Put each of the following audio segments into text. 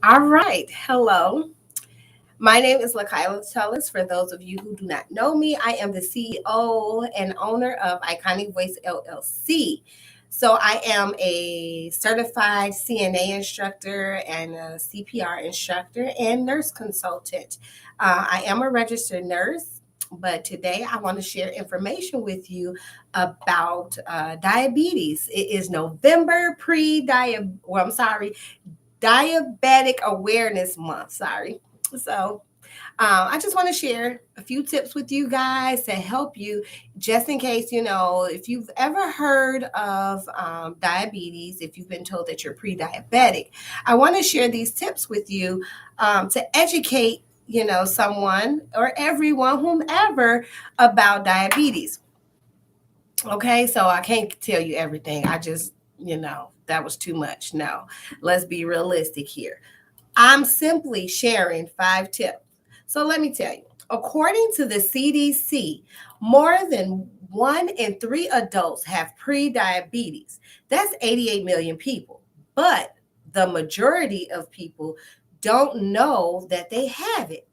All right. Hello. My name is Lakayla Tullis. For those of you who do not know me, I am the CEO and owner of Iconic Voice LLC. So I am a certified CNA instructor and a CPR instructor and nurse consultant. I am a registered nurse, but today I want to share information with you about diabetes. It is November Diabetic Awareness Month. Sorry. So, I just want to share a few tips with you guys to help you, just in case, if you've ever heard of diabetes, if you've been told that you're pre diabetic. I want to share these tips with you to educate, someone or everyone, whomever, about diabetes. Okay, so I can't tell you everything. That was too much. No, let's be realistic here. I'm simply sharing 5 tips. So let me tell you, according to the CDC, more than 1 in 3 adults have pre-diabetes. That's 88 million people. But the majority of people don't know that they have it.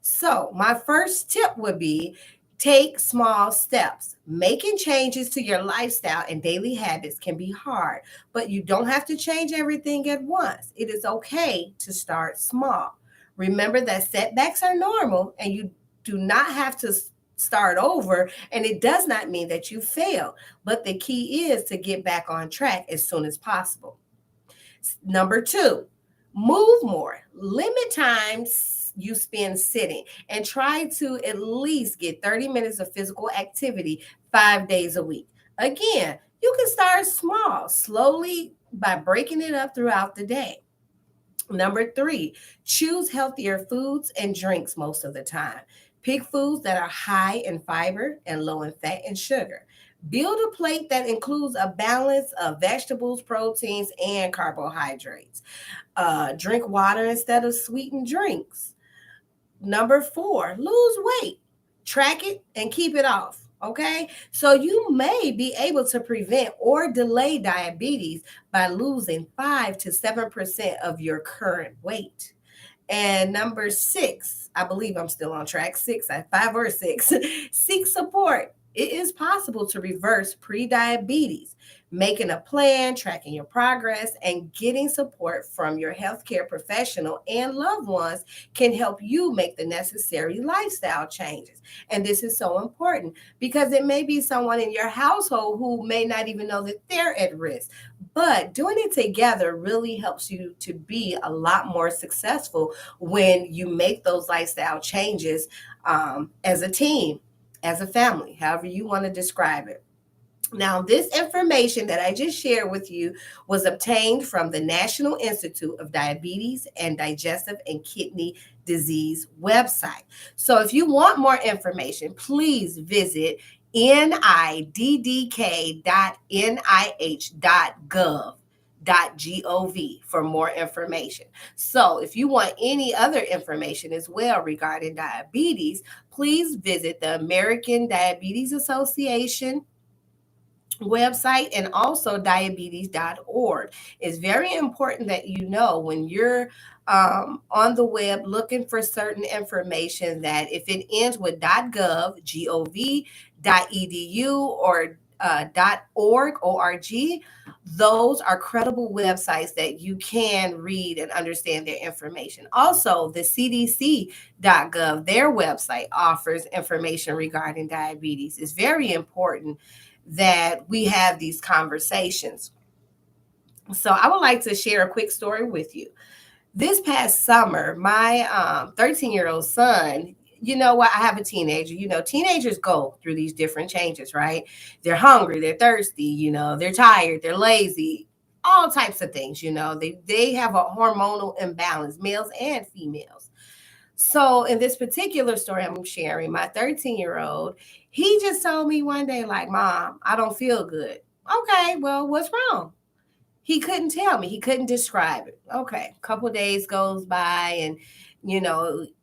So, my first tip would be take small steps. Making changes to your lifestyle and daily habits can be hard, but you don't have to change everything at once. It is okay to start small. Remember that setbacks are normal and you do not have to start over, and it does not mean that you fail. But the key is to get back on track as soon as possible. Number 2, move more. Limit times you spend sitting and try to at least get 30 minutes of physical activity 5 days a week. Again, you can start small, slowly by breaking it up throughout the day. Number 3, choose healthier foods and drinks most of the time. Pick foods that are high in fiber and low in fat and sugar. Build a plate that includes a balance of vegetables, proteins, and carbohydrates. Drink water instead of sweetened drinks. Number 4, lose weight. Track it and keep it off. Okay, so you may be able to prevent or delay diabetes by losing 5 to 7% of your current weight. And number 6, I believe I'm still on track. 5 or 6, seek support. It is possible to reverse prediabetes. Making a plan, tracking your progress, and getting support from your healthcare professional and loved ones can help you make the necessary lifestyle changes. And this is so important because it may be someone in your household who may not even know that they're at risk. But doing it together really helps you to be a lot more successful when you make those lifestyle changes as a team, as a family, however you want to describe it. Now, this information that I just shared with you was obtained from the National Institute of Diabetes and Digestive and Kidney Disease website. So, if you want more information, please visit niddk.nih.gov for more information. So, if you want any other information as well regarding diabetes, please visit the American Diabetes Association website and also diabetes.org. It's very important that you know when you're on the web looking for certain information that if it ends with .gov, gov, .edu, or .org, those are credible websites that you can read and understand their information. Also, the CDC.gov, their website offers information regarding diabetes. It's very important that we have these conversations. So I would like to share a quick story with you. This past summer, my 13-year-old son, you know what? I have a teenager. Teenagers go through these different changes, right? They're hungry, they're thirsty, they're tired, they're lazy, all types of things. They have a hormonal imbalance, males and females. So in this particular story I'm sharing, my 13-year-old, he just told me one day, like, Mom, I don't feel good. Okay, well, what's wrong? He couldn't tell me. He couldn't describe it. Okay, a couple days goes by, and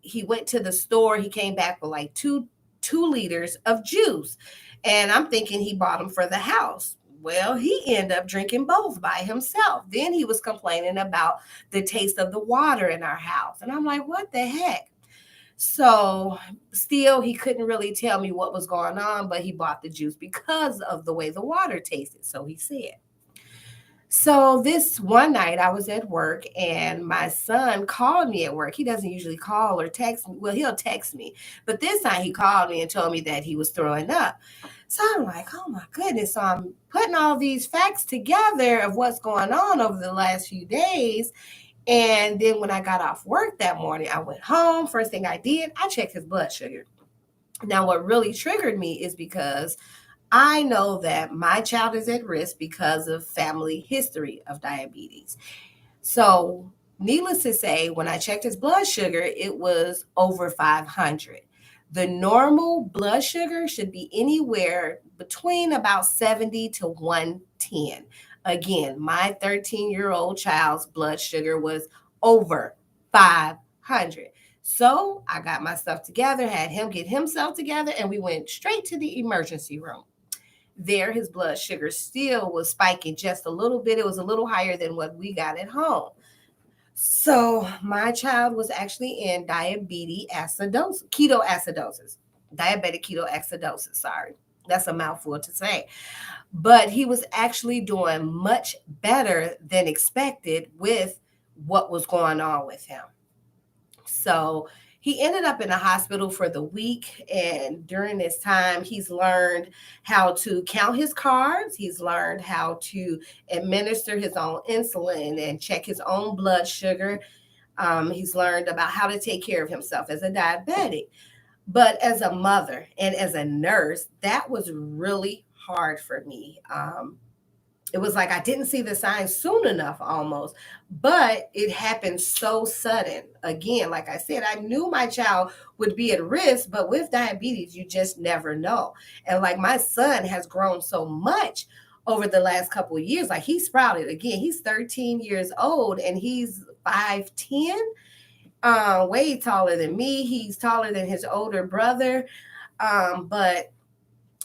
he went to the store. He came back with like two liters of juice, and I'm thinking he bought them for the house. Well, he ended up drinking both by himself. Then he was complaining about the taste of the water in our house. And I'm like, what the heck? So still, he couldn't really tell me what was going on, but he bought the juice because of the way the water tasted. So he said. So this one night I was at work and my son called me at work. He doesn't usually call or text me. Well, he'll text me, but this time he called me and told me that he was throwing up. So I'm like, oh my goodness. So I'm putting all these facts together of what's going on over the last few days. And then when I got off work that morning, I went home. First thing I did, I checked his blood sugar. Now, what really triggered me is because I know that my child is at risk because of family history of diabetes. So, needless to say, when I checked his blood sugar, it was over 500. The normal blood sugar should be anywhere between about 70 to 110. Again, my 13-year-old child's blood sugar was over 500. So I got my stuff together, had him get himself together, and we went straight to the emergency room. There, his blood sugar still was spiking just a little bit. It was a little higher than what we got at home. So my child was actually in diabetes acidosis, ketoacidosis, diabetic ketoacidosis. Sorry, that's a mouthful to say. But he was actually doing much better than expected with what was going on with him. So he ended up in the hospital for the week. And during this time, he's learned how to count his carbs. He's learned how to administer his own insulin and check his own blood sugar. He's learned about how to take care of himself as a diabetic. But as a mother and as a nurse, that was really hard for me. It was like I didn't see the signs soon enough almost, but it happened so sudden. Again, like I said, I knew my child would be at risk, but with diabetes, you just never know. And like my son has grown so much over the last couple of years, like he sprouted again. He's 13 years old and he's 5'10", way taller than me. He's taller than his older brother. But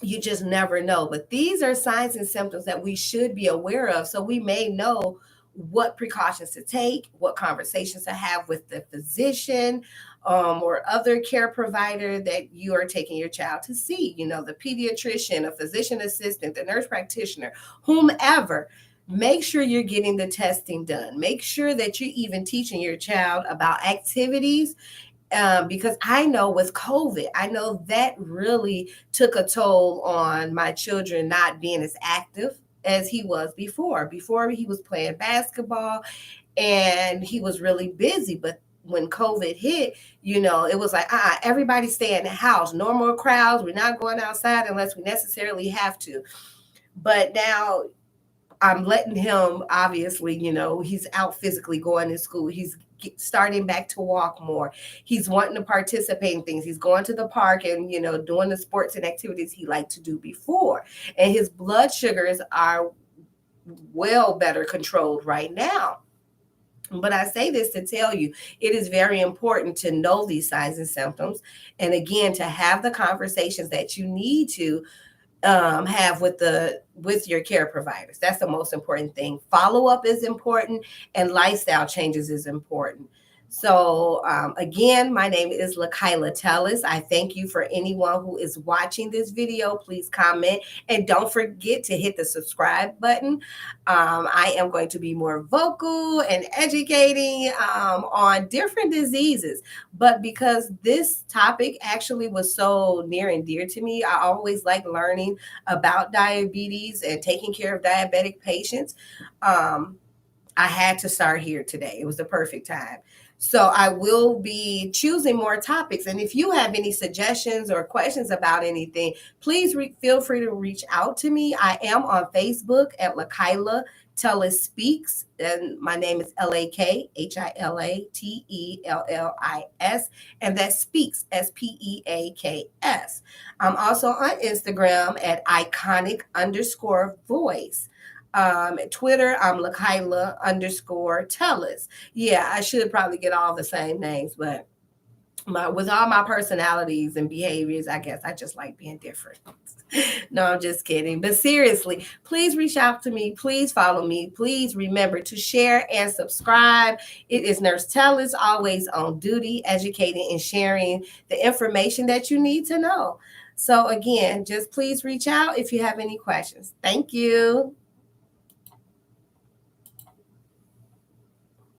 you just never know. But these are signs and symptoms that we should be aware of. So we may know what precautions to take, what conversations to have with the physician or other care provider that you are taking your child to see, the pediatrician, a physician assistant, the nurse practitioner, whomever. Make sure you're getting the testing done. Make sure that you're even teaching your child about activities because I know with COVID, I know that really took a toll on my children not being as active as he was before. Before he was playing basketball and he was really busy, but when COVID hit, it was like, everybody stay in the house. No more crowds. We're not going outside unless we necessarily have to. But now I'm letting him, obviously, he's out physically going to school. He's starting back to walk more. He's wanting to participate in things. He's going to the park and, doing the sports and activities he liked to do before. And his blood sugars are well better controlled right now. But I say this to tell you, it is very important to know these signs and symptoms. And again, to have the conversations that you need to have with your care providers. That's the most important thing. Follow up is important, and lifestyle changes is important. So again, my name is LaKyla Tellis. I thank you for anyone who is watching this video. Please comment and don't forget to hit the subscribe button. I am going to be more vocal and educating on different diseases. But because this topic actually was so near and dear to me, I always like learning about diabetes and taking care of diabetic patients. I had to start here today. It was the perfect time. So I will be choosing more topics. And if you have any suggestions or questions about anything, please feel free to reach out to me. I am on Facebook at LaKyla Tellis Speaks, and my name is LaKhilaTellis, and that Speaks, SPEAKS. I'm also on Instagram at iconic_voice. Twitter, I'm LaKyla_Tellis. Yeah, I should probably get all the same names, but with all my personalities and behaviors, I guess I just like being different. No, I'm just kidding. But seriously, please reach out to me. Please follow me. Please remember to share and subscribe. It is Nurse Tellis, always on duty, educating and sharing the information that you need to know. So, again, just please reach out if you have any questions. Thank you.